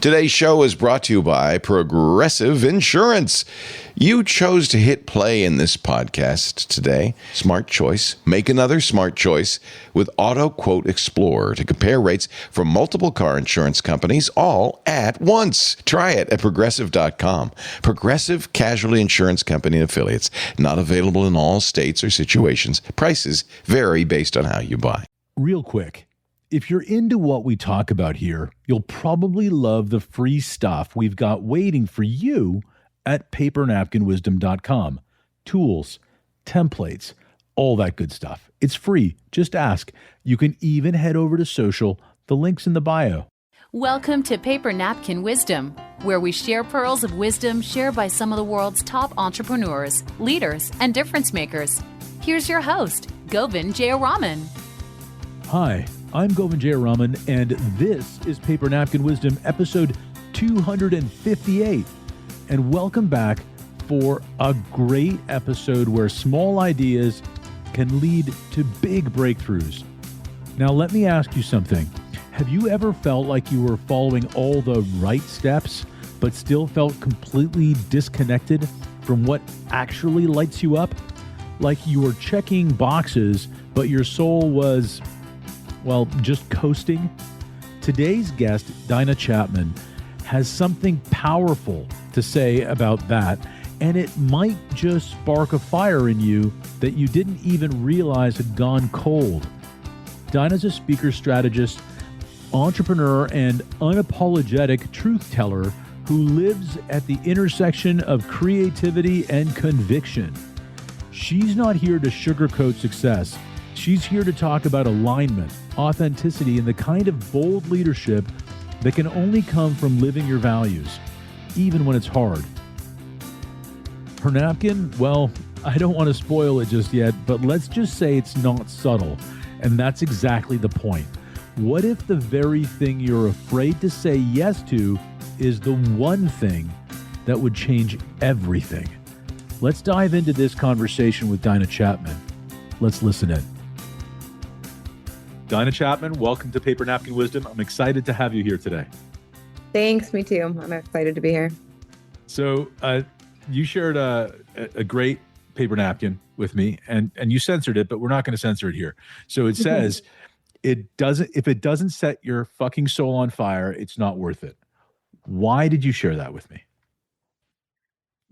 Today's show is brought to you by Progressive Insurance. You chose to hit play in this podcast today. Smart choice. Make another smart choice with Auto Quote Explorer to compare rates from multiple car insurance companies all at once. Try it at progressive.com. Progressive Casualty Insurance Company and Affiliates. Not available in all states or situations. Prices vary based on how you buy. Real quick. If you're into what we talk about here, you'll probably love the free stuff we've got waiting for you at papernapkinwisdom.com. Tools, templates, all that good stuff. It's free. Just ask. You can even head over to social. The link's in the bio. Welcome to Paper Napkin Wisdom, where we share pearls of wisdom shared by some of the world's top entrepreneurs, leaders, and difference makers. Here's your host, Govind Jayaraman. Hi. I'm Govind Jayaraman, and this is Paper Napkin Wisdom, episode 258. And welcome back for a great episode where small ideas can lead to big breakthroughs. Now, let me ask you something. Have you ever felt like you were following all the right steps, but still felt completely disconnected from what actually lights you up? Like you were checking boxes, but your soul was just coasting? Today's guest, Dinah Chapman, has something powerful to say about that, and it might just spark a fire in you that you didn't even realize had gone cold. Dinah's a speaker, strategist, entrepreneur, and unapologetic truth teller who lives at the intersection of creativity and conviction. She's not here to sugarcoat success. She's here to talk about alignment, authenticity, and the kind of bold leadership that can only come from living your values, even when it's hard. Her napkin, well, I don't want to spoil it just yet, but let's just say it's not subtle, and that's exactly the point. What if the very thing you're afraid to say yes to is the one thing that would change everything? Let's dive into this conversation with Dinah Chapman. Let's listen in. Dinah Chapman, welcome to Paper Napkin Wisdom. I'm excited to have you here today. Thanks, me too. I'm excited to be here. So you shared a great paper napkin with me, and you censored it, but we're not going to censor it here. So it says, if it doesn't set your fucking soul on fire, it's not worth it. Why did you share that with me?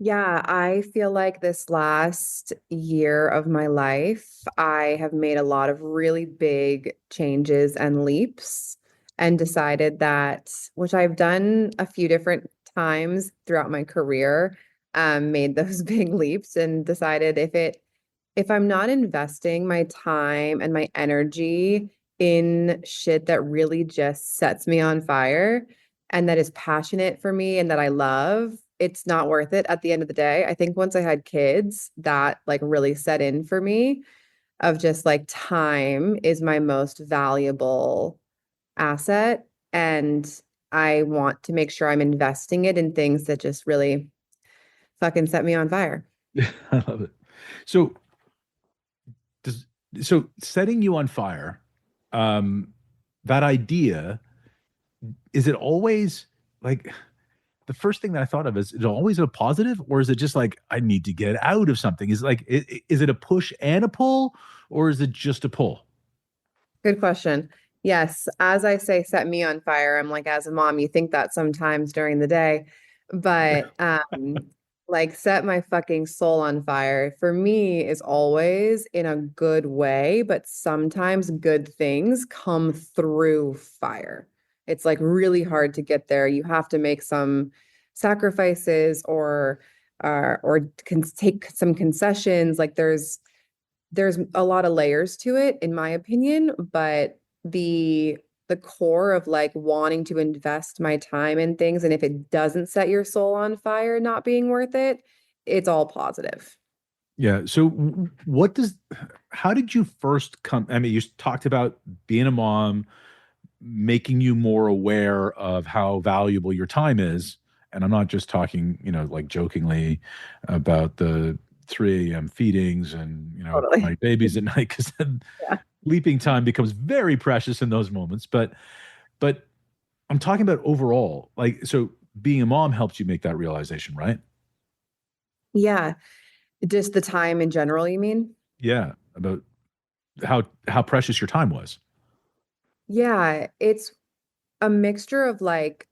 Yeah, I feel like this last year of my life, I have made a lot of really big changes and leaps and decided that, which I've done a few different times throughout my career, made those big leaps and decided if I'm not investing my time and my energy in shit that really just sets me on fire and that is passionate for me and that I love, it's not worth it at the end of the day. I think once I had kids, that like really set in for me of just like time is my most valuable asset. And I want to make sure I'm investing it in things that just really fucking set me on fire. I love it. So setting you on fire, that idea, is it always like... The first thing that I thought of is it always a positive, or is it just like, I need to get out of something? Is it a push and a pull, or is it just a pull? Good question. Yes. As I say, set me on fire. I'm like, as a mom, you think that sometimes during the day, but like set my fucking soul on fire for me is always in a good way, but sometimes good things come through fire. It's like really hard to get there. You have to make some sacrifices or take some concessions. Like there's a lot of layers to it, in my opinion. But the core of like wanting to invest my time in things, and if it doesn't set your soul on fire, not being worth it, it's all positive. Yeah. So how did you first come? I mean, you talked about being a mom, making you more aware of how valuable your time is. And I'm not just talking, like jokingly about the 3 a.m. feedings and, Totally. my babies at night, because then sleeping time becomes very precious in those moments. But I'm talking about overall. Like, so being a mom helps you make that realization, right? Yeah. Just the time in general, you mean? Yeah, about how precious your time was. Yeah, it's a mixture of like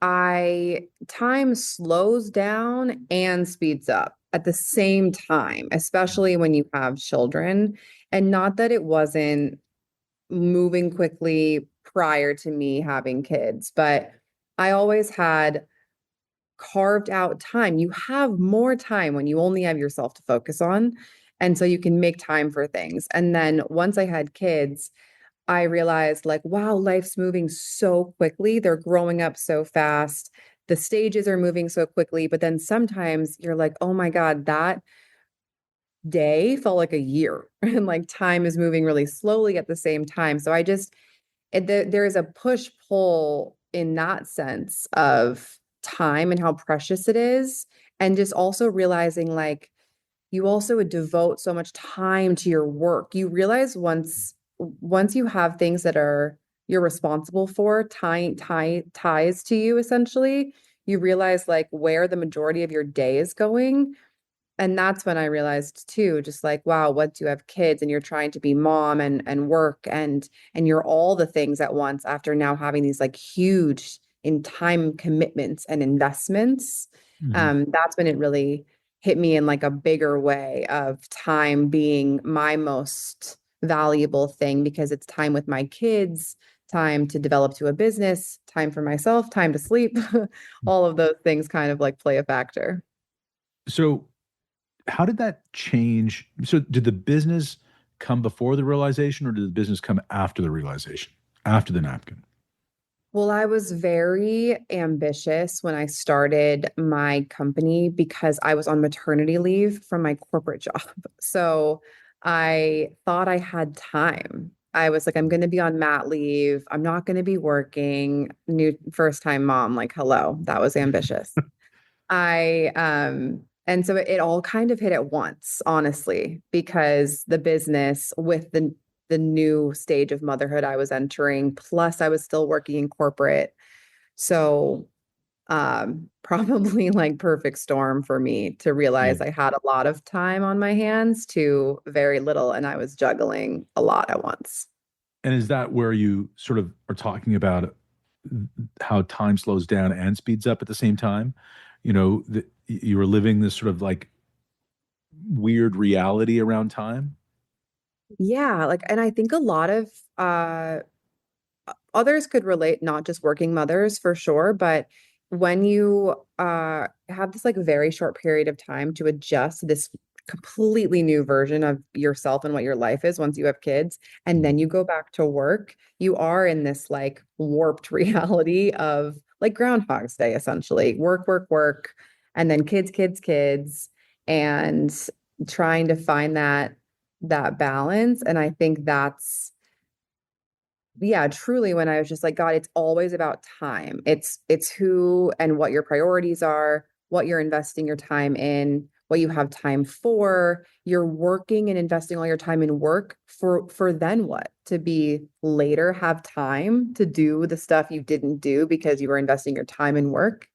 I time slows down and speeds up at the same time, especially when you have children. And not that it wasn't moving quickly prior to me having kids, but I always had carved out time. You have more time when you only have yourself to focus on. And so you can make time for things. And then once I had kids, I realized like, wow, life's moving so quickly. They're growing up so fast. The stages are moving so quickly. But then sometimes you're like, oh my God, that day felt like a year. And like time is moving really slowly at the same time. So I just, there is a push pull in that sense of time and how precious it is. And just also realizing like, you also would devote so much time to your work. You realize once you have things that are you're responsible for, ties to you essentially, you realize like where the majority of your day is going. And that's when I realized too, just like, wow, once you have kids and you're trying to be mom and work and you're all the things at once after now having these like huge in time commitments and investments, Mhm. that's when it really hit me in like a bigger way of time being my most valuable thing because it's time with my kids, time to develop to a business, time for myself, time to sleep. All of those things kind of like play a factor. So how did that change? So did the business come before the realization or did the business come after the realization, after the napkin? Well, I was very ambitious when I started my company because I was on maternity leave from my corporate job. So I thought I had time. I was like, I'm going to be on mat leave. I'm not going to be working. New first time mom, like, hello, that was ambitious. And so it all kind of hit at once, honestly, because the business with the new stage of motherhood I was entering, plus I was still working in corporate. So probably like perfect storm for me to Yeah. realize I had a lot of time on my hands to very little, and I was juggling a lot at once. And is that where you sort of are talking about how time slows down and speeds up at the same time? You know, you were living this sort of like weird reality around time. Yeah, like, and I think a lot of others could relate, not just working mothers for sure, but when you have this like very short period of time to adjust to this completely new version of yourself and what your life is once you have kids, and then you go back to work, you are in this like warped reality of like Groundhog's Day, essentially. Work, work, work, and then kids, kids, kids, and trying to find that balance. And I think that's yeah, truly when I was just like, God, it's always about time. It's who and what your priorities are, what you're investing your time in, what you have time for. You're working and investing all your time in work for then what? To be later have time to do the stuff you didn't do because you were investing your time in work.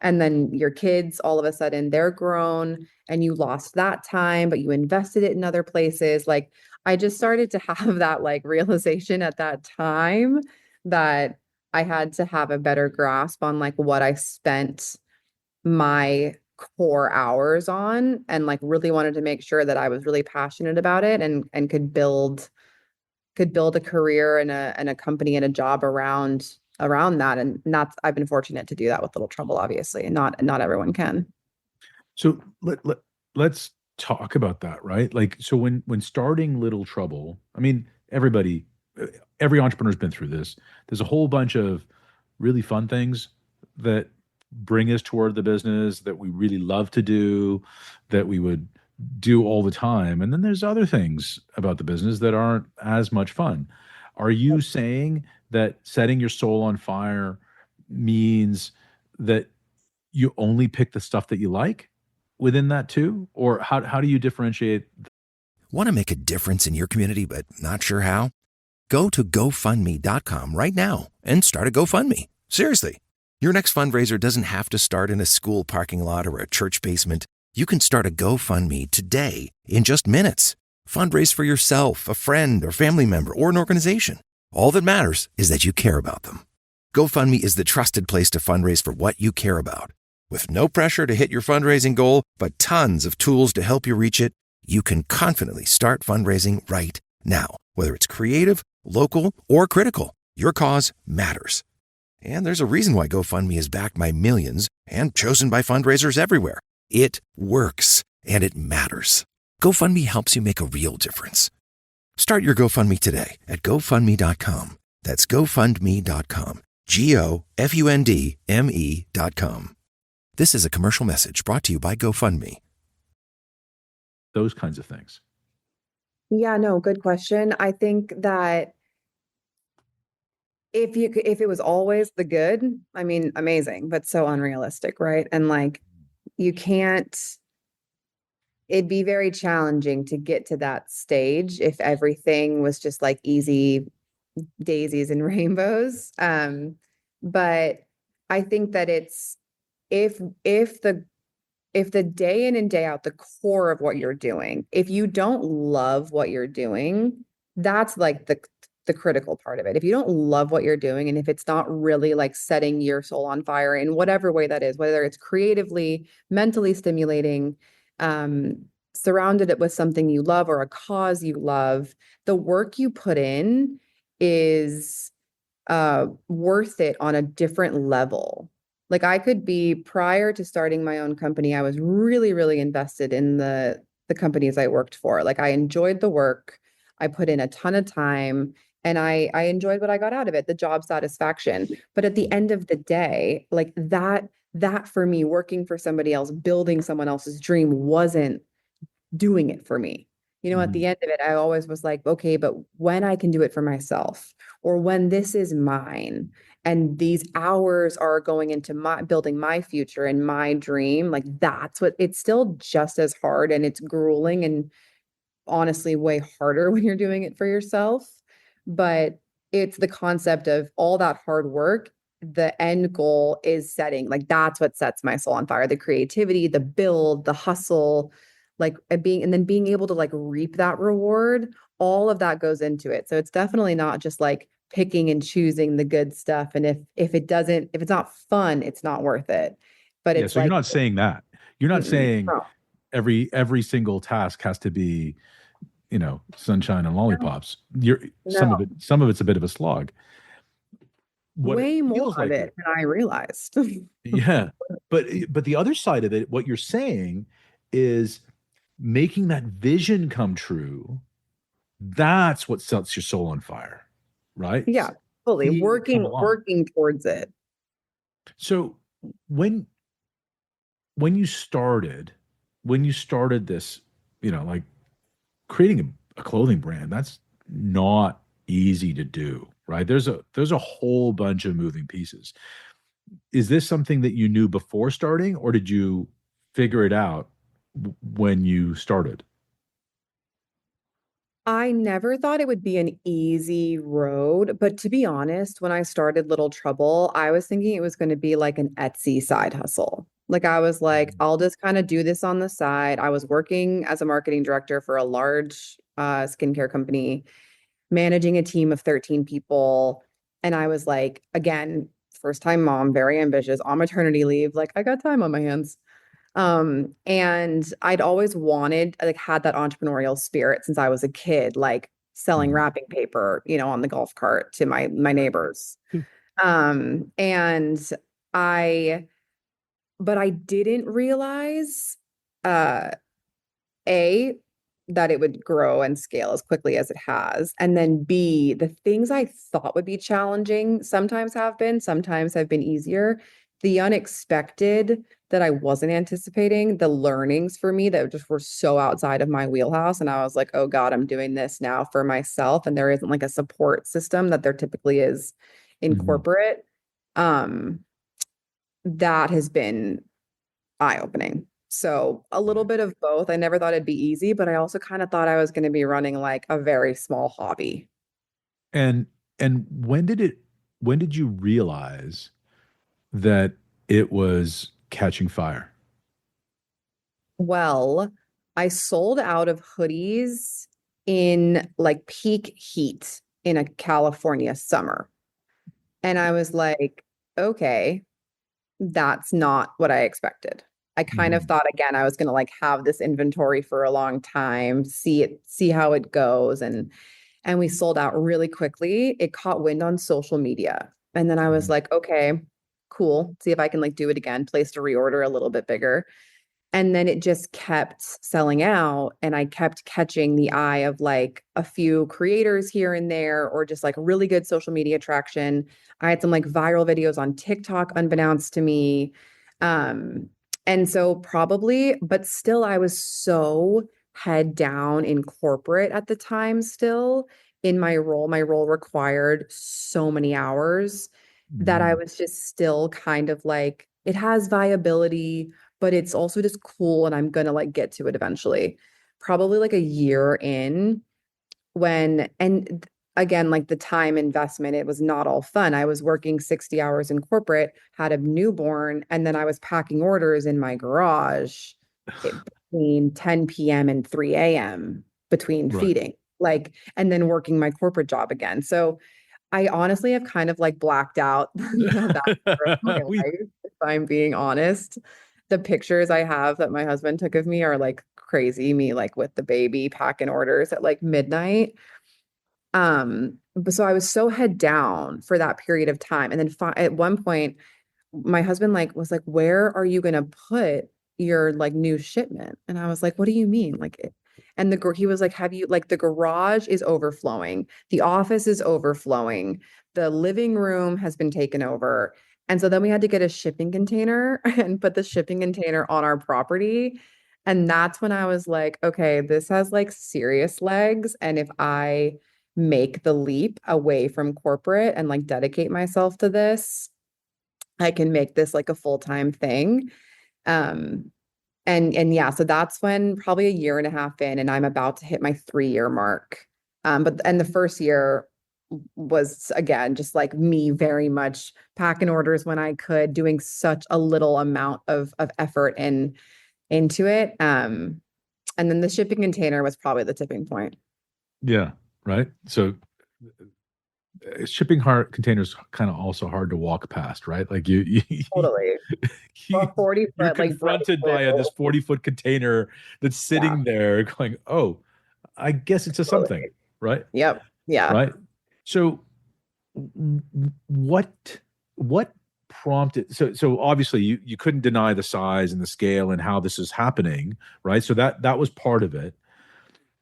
And then your kids, all of a sudden, they're grown and you lost that time, but you invested it in other places. Like I just started to have that like realization at that time that I had to have a better grasp on like what I spent my core hours on and like really wanted to make sure that I was really passionate about it and could build a career and a company and a job around that. And that's I've been fortunate to do that with little trouble, obviously. And not everyone can. So let's talk about that, right? Like, so when starting Little Trouble, I mean, every entrepreneur's been through this. There's a whole bunch of really fun things that bring us toward the business that we really love to do, that we would do all the time. And then there's other things about the business that aren't as much fun. Are you saying that setting your soul on fire means that you only pick the stuff that you like within that too? Or how do you differentiate? Want to make a difference in your community but not sure how? Go to GoFundMe.com right now and start a GoFundMe. Seriously, your next fundraiser doesn't have to start in a school parking lot or a church basement. You can start a GoFundMe today in just minutes. Fundraise for yourself, a friend or family member, or an organization. All that matters is that you care about them. GoFundMe is the trusted place to fundraise for what you care about. With no pressure to hit your fundraising goal, but tons of tools to help you reach it, you can confidently start fundraising right now. Whether it's creative, local, or critical, your cause matters. And there's a reason why GoFundMe is backed by millions and chosen by fundraisers everywhere. It works, and it matters. GoFundMe helps you make a real difference. Start your GoFundMe today at GoFundMe.com. That's GoFundMe.com. GoFundMe.com. This is a commercial message brought to you by GoFundMe. Those kinds of things. Yeah, no, good question. I think that if it was always the good, I mean, amazing, but so unrealistic, right? And like you can't, it'd be very challenging to get to that stage if everything was just like easy daisies and rainbows. But I think that it's if the day in and day out, the core of what you're doing, if you don't love what you're doing, that's like the critical part of it. If you don't love what you're doing, and if it's not really like setting your soul on fire in whatever way that is, whether it's creatively, mentally stimulating, surrounded it with something you love or a cause you love, the work you put in is worth it on a different level. Like I could be, prior to starting my own company, I was really, really invested in the companies I worked for. Like I enjoyed the work. I put in a ton of time and I enjoyed what I got out of it, the job satisfaction. But at the end of the day, like that for me, working for somebody else, building someone else's dream wasn't doing it for me. You know, at the end of it, I always was like, okay, but when I can do it for myself, or when this is mine, and these hours are going into my building my future and my dream, like that's what it's still just as hard and it's grueling and honestly way harder when you're doing it for yourself. But it's the concept of all that hard work. The end goal is setting, like that's what sets my soul on fire. The creativity, the build, the hustle, like and then being able to like reap that reward, all of that goes into it. So it's definitely not just like picking and choosing the good stuff. And if it's not fun, it's not worth it. But Yeah. it's So you're like, not saying that. You're not saying no, every single task has to be, sunshine and no, lollipops. You're some of no. it, some of it's a bit of a slog. What it Way more feels of like it than I realized. yeah. But the other side of it, what you're saying is making that vision come true. That's what sets your soul on fire, right? Yeah, fully Seeing it come along. working towards it. So when when you started, when you started this, like creating a clothing brand, that's not easy to do, right? There's a whole bunch of moving pieces. Is this something that you knew before starting, or did you figure it out when you started? I never thought it would be an easy road, but to be honest, when I started Little Trouble, I was thinking it was going to be like an Etsy side hustle. Like I was like, I'll just kind of do this on the side. I was working as a marketing director for a large skincare company, managing a team of 13 people. And I was like, again, first time mom, very ambitious, on maternity leave. Like I got time on my hands. And I'd always wanted, like, had that entrepreneurial spirit since I was a kid, like selling Mhm. wrapping paper, on the golf cart to my neighbors. Hmm. And I, but I didn't realize, uh, A, that it would grow and scale as quickly as it has. And then B, the things I thought would be challenging sometimes have been easier. The unexpected that I wasn't anticipating, the learnings for me that just were so outside of my wheelhouse. And I was like, oh God, I'm doing this now for myself. And there isn't like a support system that there typically is in Mhm. corporate. Um, that has been eye-opening. So a little bit of both. I never thought it'd be easy, but I also kind of thought I was going to be running like a very small hobby. And when did you realize that it was catching fire? Well, I sold out of hoodies in like peak heat in a California summer. And I was like, okay, that's not what I expected. I kind of Mhm. thought again I was going to like have this inventory for a long time, see how it goes, and we sold out really quickly. It caught wind on social media. And then I was Mhm. like, okay, cool. See if I can like do it again, place a reorder a little bit bigger. And then it just kept selling out. And I kept catching the eye of like a few creators here and there, or just like really good social media traction. I had some like viral videos on TikTok unbeknownst to me. Um, and so probably, but still, I was so head down in corporate at the time, still in my role. My role required so many hours that I Mhm. was just still kind of like, it has viability, but it's also just cool and I'm gonna like get to it eventually. Probably like a year in again, like the time investment, it was not all fun. I was working 60 hours in corporate, had a newborn, and then I was packing orders in my garage between 10 p.m. and 3 a.m. between Right. feeding, like, and then working my corporate job again. So I honestly have kind of like blacked out that part of my We life, if I'm being honest. The pictures I have that my husband took of me are like crazy, me like with the baby packing orders at like midnight. But so I was so head down for that period of time. And then at one point, my husband like was like, "Where are you gonna put your like new shipment?" And I was like, "What do you mean?" And he was like, "Have you like the garage is overflowing, the office is overflowing, the living room has been taken over." And so then we had to get a shipping container and put the shipping container on our property. And that's when I was like, okay, this has like serious legs. And if I make the leap away from corporate and like dedicate myself to this, I can make this like a full-time thing. Um, and yeah, so that's when probably a year and a half in, and I'm about to hit my 3 year mark. And the first year was again just like me very much packing orders when I could, doing such a little amount of effort into it. And then the shipping container was probably the tipping point. Yeah, right. So shipping hard containers kind of also hard to walk past, right? Like Totally. you A 40 you're foot like confronted by this breakthrough. 40-foot container that's Yeah, sitting there going, "Oh, I guess it's a something," totally. right? Yep. Yeah. Right? So what what prompted so obviously you couldn't deny the size and the scale and how this is happening, right? So that was part of it.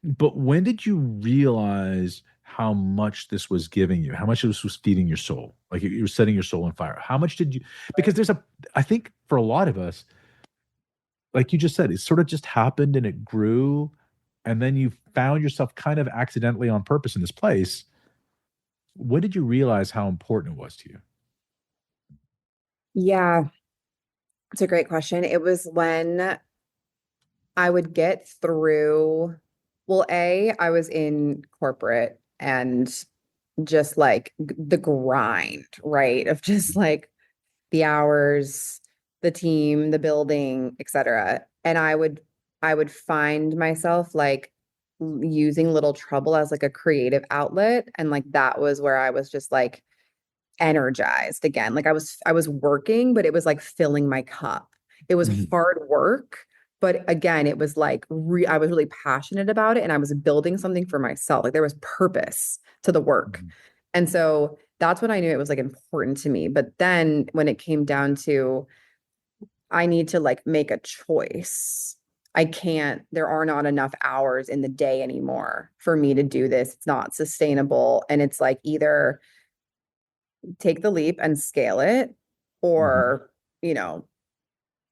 But when did you realize how much this was giving you? How much this was feeding your soul? Like you were setting your soul on fire. How much did you, because I think for a lot of us, like you just said, it sort of just happened and it grew. And then you found yourself kind of accidentally on purpose in this place. When did you realize how important it was to you? Yeah, it's a great question. It was when I would get through, well, I was in corporate and just like the grind, right? Of just like the hours, the team, the building, etc. And I would find myself like using little trouble as like a creative outlet. And like that was where I was just like energized again. Like I was working, but it was like filling my cup. It was Mhm. hard work, but again, it was like I was really passionate about it and I was building something for myself. Like there was purpose to the work. Mhm. And so that's when I knew it was like important to me. But then when it came down to I need to like make a choice. I can't, there are not enough hours in the day anymore for me to do this. It's not sustainable. And it's like either take the leap and scale it Mhm. or, you know,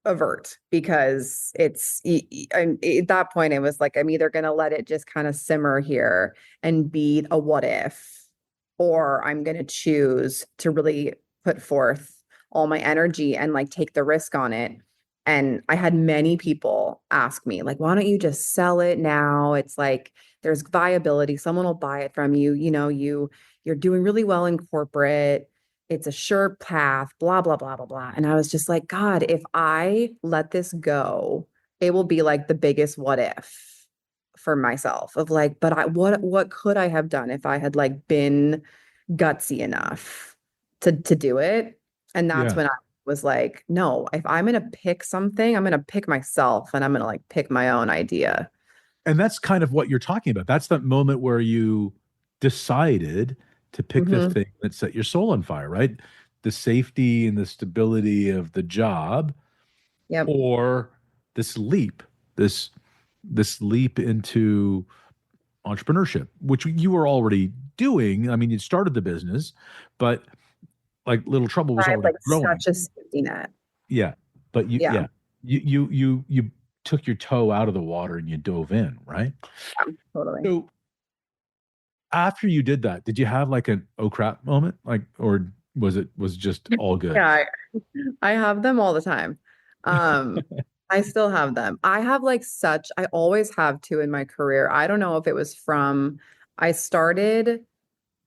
avert because at that point it was like I'm either going to let it just kind of simmer here and be a what if, or I'm going to choose to really put forth all my energy and like take the risk on it. And I had many people ask me like, why don't you just sell it now? It's like there's viability, someone will buy it from you, you're doing really well in corporate. it's a sure path, blah, blah, blah, blah, blah. And I was just like, God, if I let this go, it will be like the biggest what if for myself of like, but what could I have done if I had like been gutsy enough to do it? And that's Yeah. when I was like, no, if I'm gonna pick something, I'm gonna pick myself and I'm gonna like pick my own idea. And that's kind of what you're talking about. That's that moment where you decided to pick the Hmm. thing that set your soul on fire, right? The safety and the stability of the job, Yep. or this leap, this this leap into entrepreneurship, which you were already doing. I mean, you started the business, but like Little Trouble I was have already like growing. such a safety net. Yeah. But Yeah. you took your toe out of the water and you dove in, right? Yeah, totally. So after you did that, did you have like an oh crap moment? Like, or was it just all good? Yeah, I have them all the time. Um, I still have them. I have like such, I always have too in my career. I don't know if it was from, I started,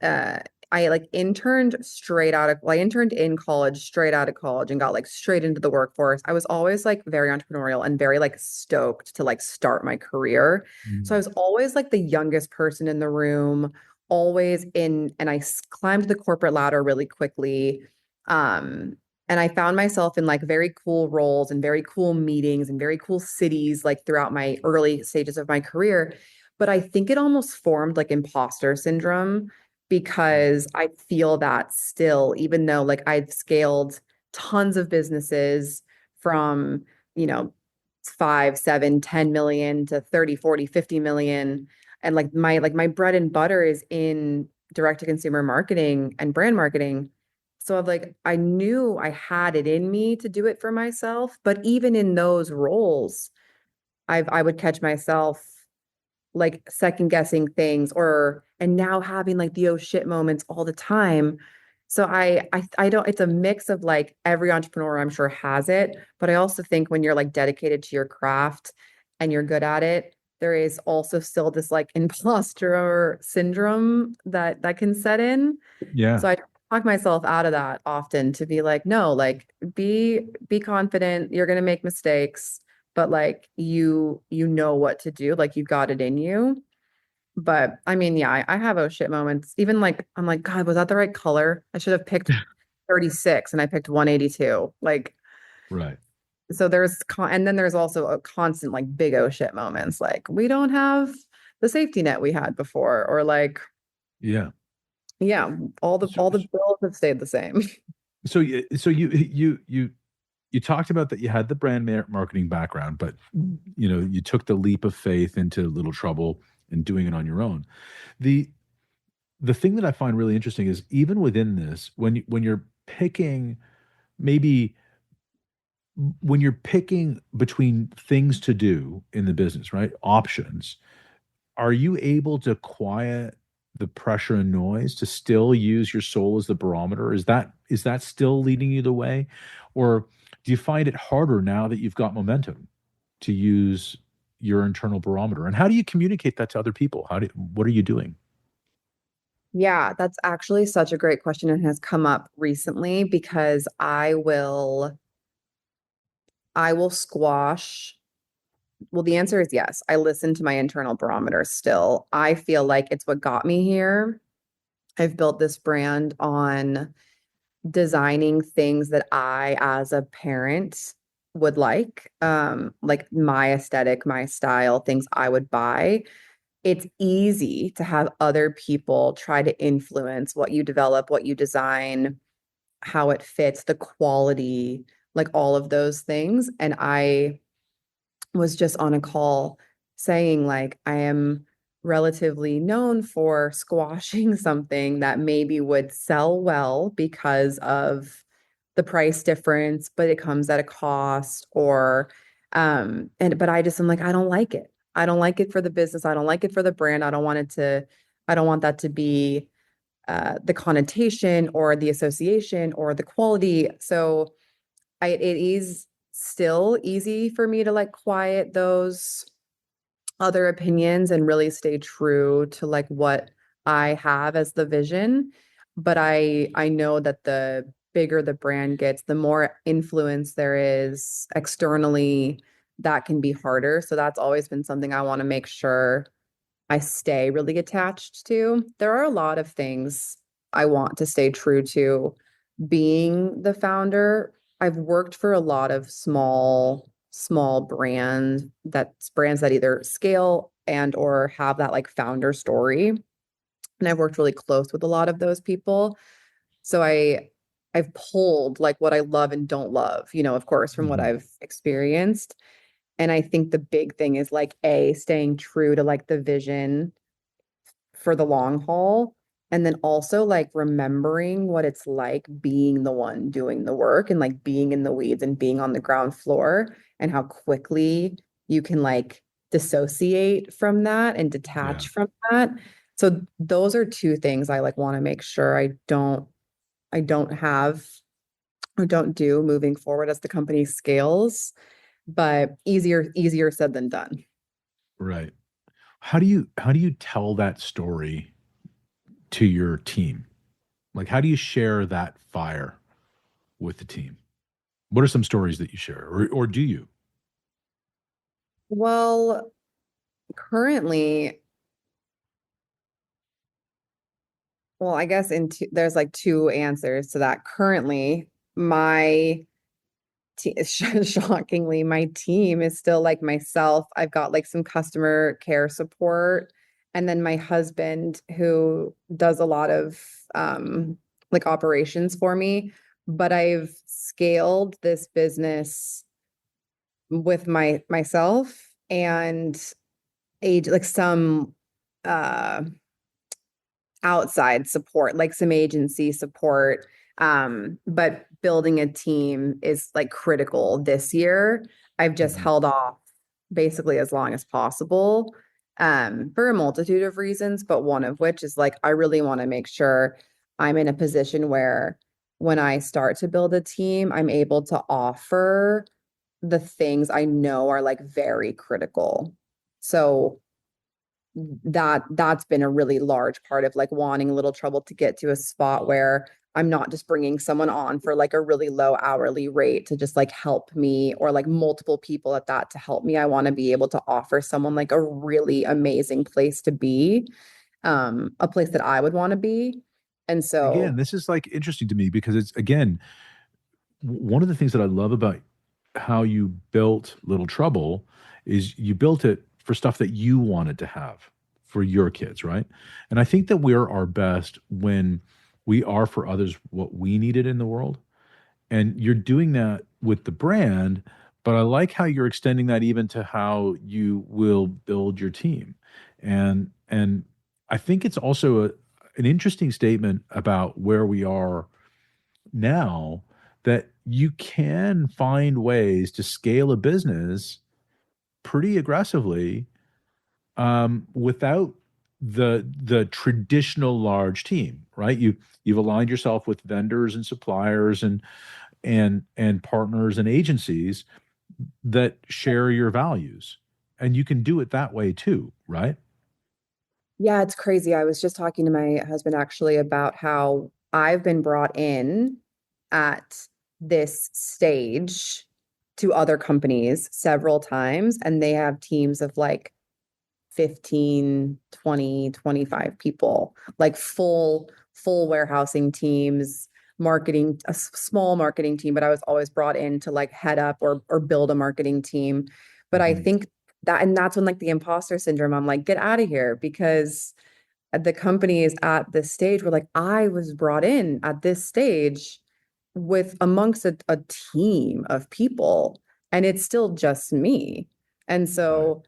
uh, I like interned straight out of, well, I interned in college, straight out of college and got like straight into the workforce. I was always like very entrepreneurial and very like stoked to like start my career. So I Mm. was always like the youngest person in the room, always in, and climbed the corporate ladder really quickly. Um, and I found myself in like very cool roles and very cool meetings and very cool cities like throughout my early stages of my career. But I think it almost formed like imposter syndrome because I feel that still, even though like I've scaled tons of businesses from, you know, 5, 7, 10 million to 30, 40, 50 million. And like my bread and butter is in direct to consumer marketing and brand marketing. So I've like I knew I had it in me to do it for myself, but even in those roles, I would catch myself like second guessing things or and now having like the oh shit moments all the time. So I don't it's a mix of like every entrepreneur I'm sure has it, but I also think when you're like dedicated to your craft and you're good at it, there is also still this like imposter syndrome that can set in. Yeah. So I talk myself out of that often to be like, no, like be confident, you're gonna make mistakes, but like you know what to do, like you got it in you. But I mean, yeah, I have oh shit moments. Even like I'm like, God, was that the right color? I should have picked 36 and I picked 182. Like, Right. so and then there's also a constant like big oh shit moments. Like we don't have the safety net we had before, or like, Yeah. yeah, So, all the bills have stayed the same. so you talked about that you had the marketing background, but you took the leap of faith into Little Trouble and doing it on your own. The the thing that I find really interesting is even within this, when you're picking maybe when you're picking between things to do in the business, right? Options, are you able to quiet the pressure and noise to still use your soul as the barometer? Is that still leading you the way? Or do you find it harder now that you've got momentum to use your internal barometer? And how do you communicate that to other people? What are you doing? Yeah, that's actually such a great question and has come up recently because I will squash. Well, the answer is yes. I listen to my internal barometer still. I feel like it's what got me here. I've built this brand on designing things that I, as a parent, would like my aesthetic, my style, things I would buy. It's easy to have other people try to influence what you develop, what you design, how it fits, the quality, like all of those things. And I was just on a call saying like I am relatively known for squashing something that maybe would sell well because of the price difference, but it comes at a cost or and but I just am like I don't like it. I don't like it for the business. I don't like it for the brand. I don't want that to be the connotation or the association or the quality. So it is still easy for me to like quiet those other opinions and really stay true to like what I have as the vision. but I know that the bigger the brand gets, the more influence there is externally, that can be harder. So that's always been something I want to make sure I stay really attached to. There are a lot of things I want to stay true to being the founder. I've worked for a lot of small brands that either scale and or have that like founder story. And I've worked really close with a lot of those people. So I've pulled like what I love and don't love, of course, from what Mhm. I've experienced. And I think the big thing is like staying true to like the vision for the long haul. And then also like remembering what it's like being the one doing the work and like being in the weeds and being on the ground floor and how quickly you can like dissociate from that and Yeah. detach from that. So those are two things I like want to make sure I don't have or don't do moving forward as the company scales, but easier said than done. Right. How do you tell that story to your team? Like, how do you share that fire with the team? What are some stories that you share, or do you? Well, currently, well, I guess there's like two answers to that. Currently, my shockingly, my team is still like myself. I've got like some customer care support, and then my husband who does a lot of like operations for me. But I've scaled this business with myself and like some uh outside support, like some agency support. But building a team is like critical this year. I've just Mhm. held off basically as long as possible, for a multitude of reasons, but one of which is like I really want to make sure I'm in a position where when I start to build a team, I'm able to offer the things I know are like very critical. So that's been a really large part of like wanting a little trouble to get to a spot where I'm not just bringing someone on for like a really low hourly rate to just like help me or like multiple people at that to help me. I want to be able to offer someone like a really amazing place to be, a place that I would want to be. And Again, so, this is like interesting to me because it's again one of the things that I love about how you built Little Trouble is you built it for stuff that you wanted to have for your kids, right? And I think that we're our best when we are for others what we needed in the world. And you're doing that with the brand, but I like how you're extending that even to how you will build your team. And I think it's also an interesting statement about where we are now, that you can find ways to scale a business pretty aggressively, without the traditional large team, right? You've aligned yourself with vendors and suppliers and partners and agencies that share your values, and you can do it that way too, right? yeah, it's crazy. I was just talking to my husband actually about how I've been brought in at this stage to other companies several times, and they have teams of like 15, 20, 25 people, like full warehousing teams, marketing, small marketing team, but I was always brought in to like head up or build a marketing team. But I Mhm. think that's when like the imposter syndrome, I'm like, get out of here because the company is at this stage where like I was brought in at this stage with amongst a team of people and it's still just me. And Right. so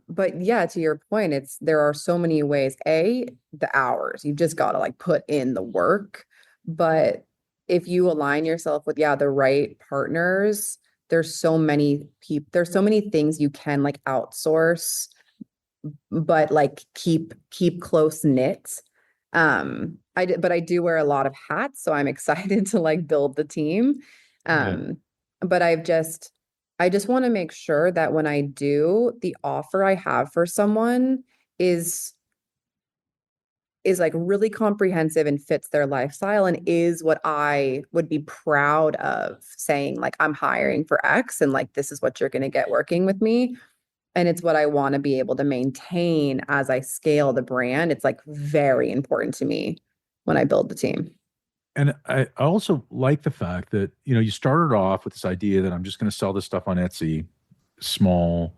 but yeah, to your point, there are so many ways. The hours, you just got to like put in the work. But if you align yourself with, yeah, the right partners, there's so many things you can like outsource, but like keep close knit. But I do wear a lot of hats, so I'm excited to like build the team. Yeah. Um, but I just want to make sure that when I do, the offer I have for someone is is like really comprehensive and fits their lifestyle and is what I would be proud of saying, like, I'm hiring for X and like this is what you're going to get working with me. And it's what I want to be able to maintain as I scale the brand. It's like very important to me when I build the team. And I also like the fact that, you started off with this idea that I'm just going to sell this stuff on Etsy, small.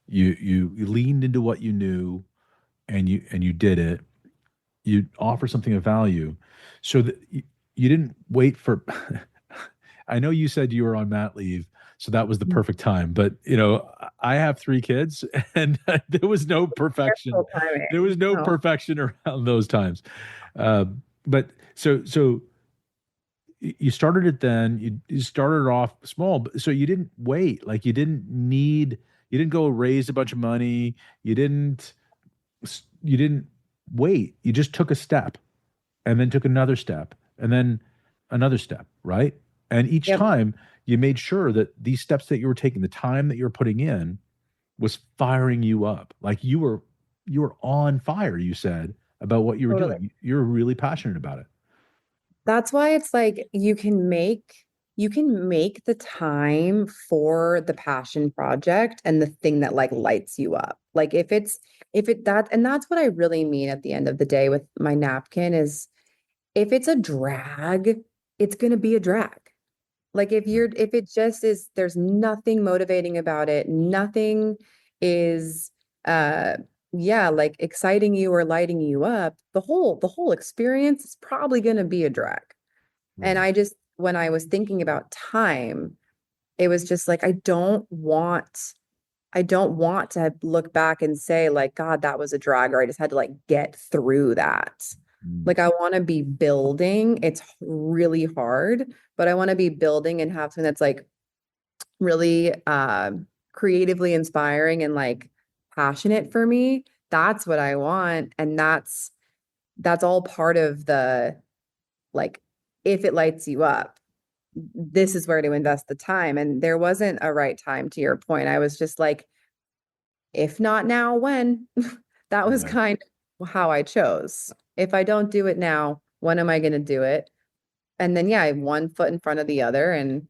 You leaned into what you knew, and you did it. You offer something of value, so that you didn't wait for. I know you said you were on mat leave, so that was the perfect time. But I have 3 kids, and there was no perfection. Careful timing. There was no Oh, perfection around those times. But so you started it then. You started off small, so you didn't wait. Like you didn't go raise a bunch of money. You didn't wait. You just took a step, and then took another step, and then another step, right? And each yep. time you made sure that these steps that you were taking, the time that you were putting in, was firing you up. Like you were on fire. You said about what you were Totally. doing. You're really passionate about it. That's why it's like you can make the time for the passion project and the thing that like lights you up. Like if it that and that's what I really mean at the end of the day with my napkin is if it's a drag, it's going to be a drag. Like if it just is, there's nothing motivating about it, nothing is uh yeah, like exciting you or lighting you up, the whole experience is probably going to be a drag. And Right. when I was thinking about time, it was just like I don't want to look back and say like, God, that was a drag, or I just had to like get through that. Mm. Like I want to be building. It's really hard, but I want to be building and have something that's like really creatively inspiring and like passionate for me. That's what I want. And that's all part of the like if it lights you up, this is where to invest the time. And there wasn't a right time to your point. I was just like, if not now, when? That was Yeah, kind of how I chose. If I don't do it now, when am I going to do it? And then, yeah, I one foot in front of the other. And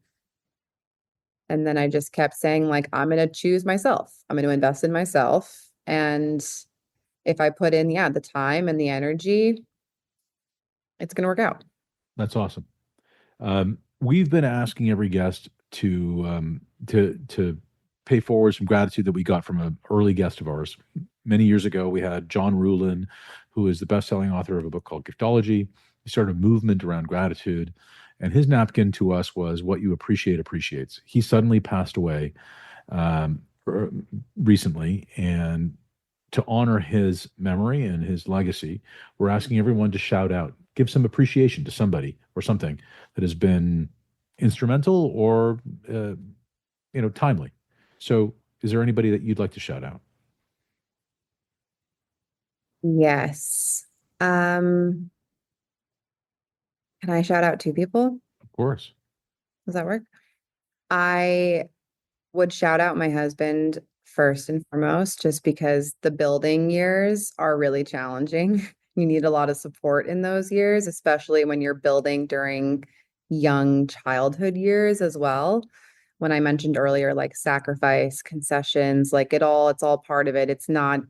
then I just kept saying, like, I'm going to choose myself. I'm going to invest in myself. And if I put in, yeah, the time and the energy, it's going to work out. that's awesome. We've been asking every guest to pay forward some gratitude that we got from an early guest of ours. Many years ago, we had John Rulin, who is the best-selling author of a book called Giftology. He started a movement around gratitude, and his napkin to us was "What you appreciate appreciates." He suddenly passed away recently, and to honor his memory and his legacy, we're asking everyone to shout out, give some appreciation to somebody or something that has been instrumental or timely. So, is there anybody that you'd like to shout out? Yes. Um, can I shout out 2 people? Of course. Does that work? I would shout out my husband first and foremost, just because the building years are really challenging. You need a lot of support in those years, especially when you're building during young childhood years as well. When I mentioned earlier, like sacrifice, concessions, like it's all part of it. It's not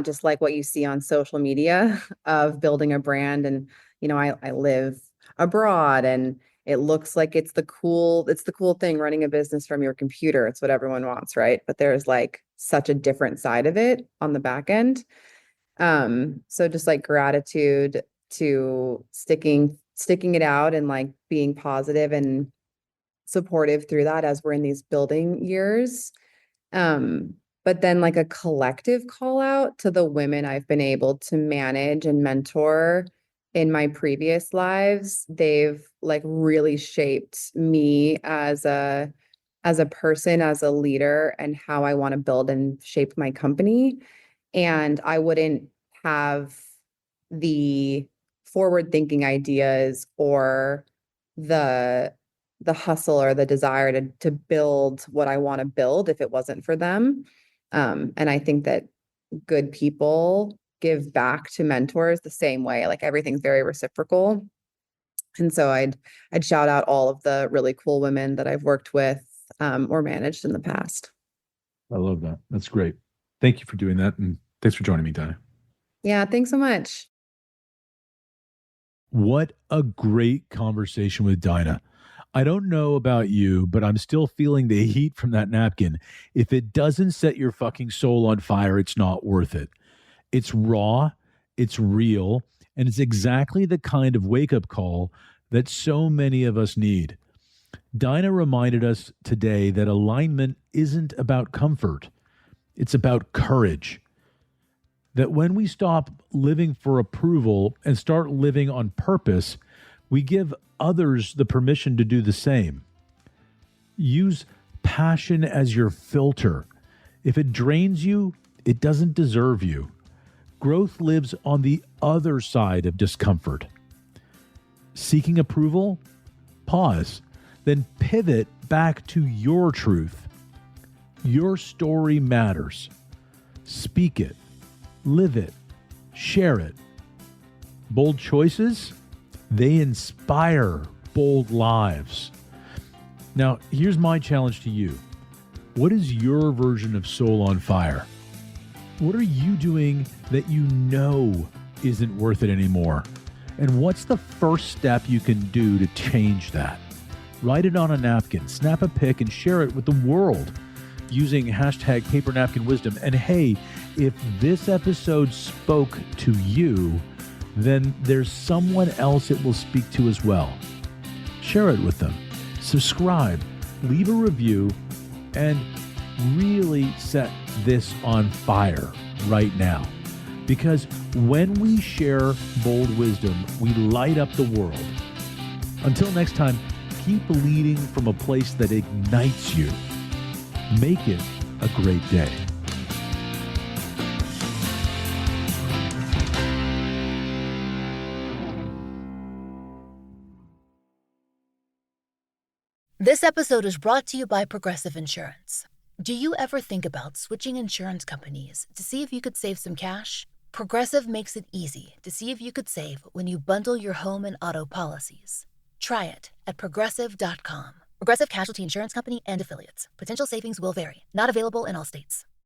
just like what you see on social media of building a brand. And, I live abroad and it looks like it's the cool thing running a business from your computer. It's what everyone wants, right? But there's like such a different side of it on the back end. So just like gratitude to sticking it out and like being positive and supportive through that as we're in these building years. But then like a collective call out to the women I've been able to manage and mentor in my previous lives. They've like really shaped me as a person, as a leader, and how I want to build and shape my company. And I wouldn't have the forward thinking ideas or the the hustle or the desire to build what I want to build if it wasn't for them. And I think that good people give back to mentors the same way. Like everything's very reciprocal. And so I'd shout out all of the really cool women that I've worked with or managed in the past. I love that. That's great. Thank you for doing that. And thanks for joining me, Dinah. Yeah, thanks so much. What a great conversation with Dinah. I don't know about you, but I'm still feeling the heat from that napkin. If it doesn't set your fucking soul on fire, it's not worth it. It's raw, it's real, and it's exactly the kind of wake-up call that so many of us need. Dinah reminded us today that alignment isn't about comfort. It's about courage. That when we stop living for approval and start living on purpose, we give others the permission to do the same. Use passion as your filter. If it drains you, it doesn't deserve you. Growth lives on the other side of discomfort. Seeking approval? Pause. Then pivot back to your truth. Your story matters. Speak it. Live it. Share it. Bold choices? They inspire bold lives. Now, here's my challenge to you. What is your version of soul on fire? What are you doing that you know isn't worth it anymore? And what's the first step you can do to change that? Write it on a napkin, snap a pic, and share it with the world using hashtag Paper Napkin Wisdom. And hey, if this episode spoke to you, then there's someone else it will speak to as well. Share it with them. Subscribe, leave a review, and really set this on fire right now. Because when we share bold wisdom, we light up the world. Until next time, keep leading from a place that ignites you. Make it a great day. This episode is brought to you by Progressive Insurance. Do you ever think about switching insurance companies to see if you could save some cash? Progressive makes it easy to see if you could save when you bundle your home and auto policies. Try it at Progressive.com. Progressive Casualty Insurance Company and Affiliates. Potential savings will vary. Not available in all states.